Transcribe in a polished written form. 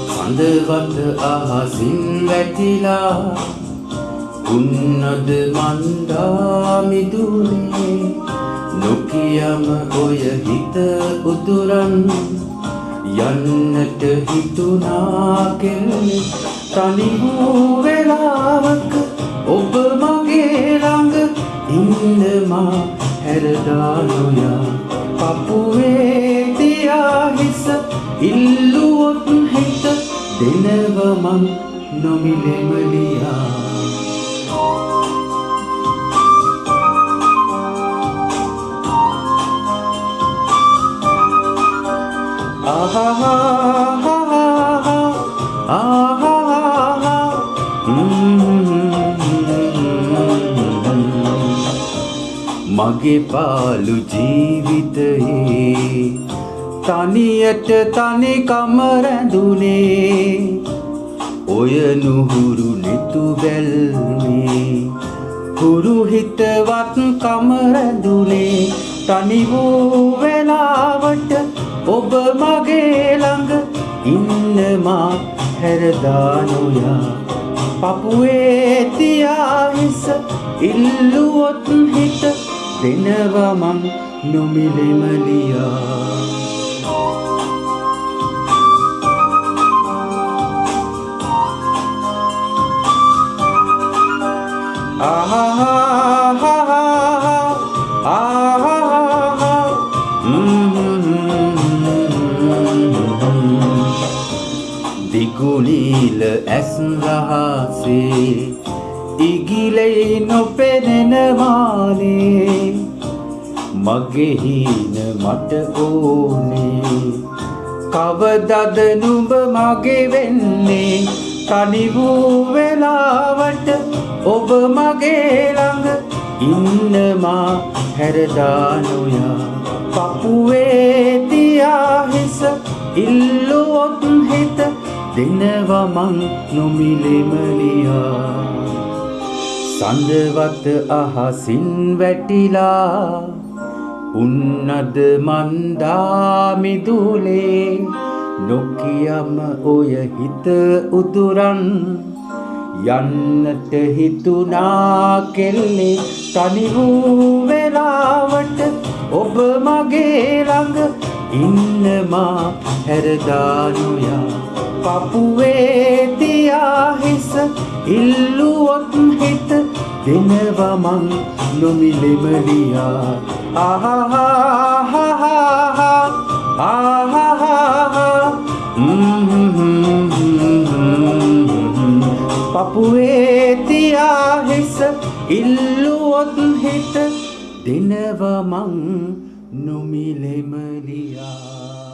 සඳවත අහසින් වැටිලා උන්නද මන්දා මිදුනේ නොකියම ඔය හිත උතුරන් යන්නට හිතුනා කෙල්ලේ තනි වූ වෙලාවක ඔබ මගේ ළඟ ඉන්න මා හැරදා නොයා පපුවේ තියා හිස ඉල්ලුවොත් හිත දෙනව මං නොමිලෙම ලියා මගේ පාළු ජීවිතයේ තනියට තනිකම රැඳුනේ ඔය නුහුරු නිතු බැල්මේ හුරු හිතවත් කම රැඳුනේ තනි වූ වෙලාවට ඔබ මගේ ළඟ ඉන්න මා හැරදා නොයා පපුවේ තියා හිස ඉල්ලුවොත් හිත දෙනවා මං නොමිලෙම ලියා දිගුනීල ඇස් රහසේ ඉගිලෙයි නොපෙනෙන මානේ මගේ හීන මට ඕනේ කවදද නුඹ මගේ වෙන්නේ තනි වූ වෙලාවට ඔබ මගේ ළඟ ඉන්න මා හැරදා නොයා පපුවේ තියා හිස ඉල්ලුවොත් හිත දෙනවා මං නොමිලෙම ලියා සඳවත අහසින් වැටිලා උන්නද මන්දා මිදුලේ නොකියම ඔය හිත උදුරන් යන්නට හිතුනා කෙල්ලේ තනි වූ වෙලාවට ඔබ මගේ ළඟ ඉන්න මා හැරදා නොයා පපුවේ තියා හිස ඉල්ලුවොත් හිත දෙනවා මං නොමිලෙම ලියා පපුවේ තියා හිස ඉල්ලුවොත් හිත දෙනවා මං නොමිලෙම ලියා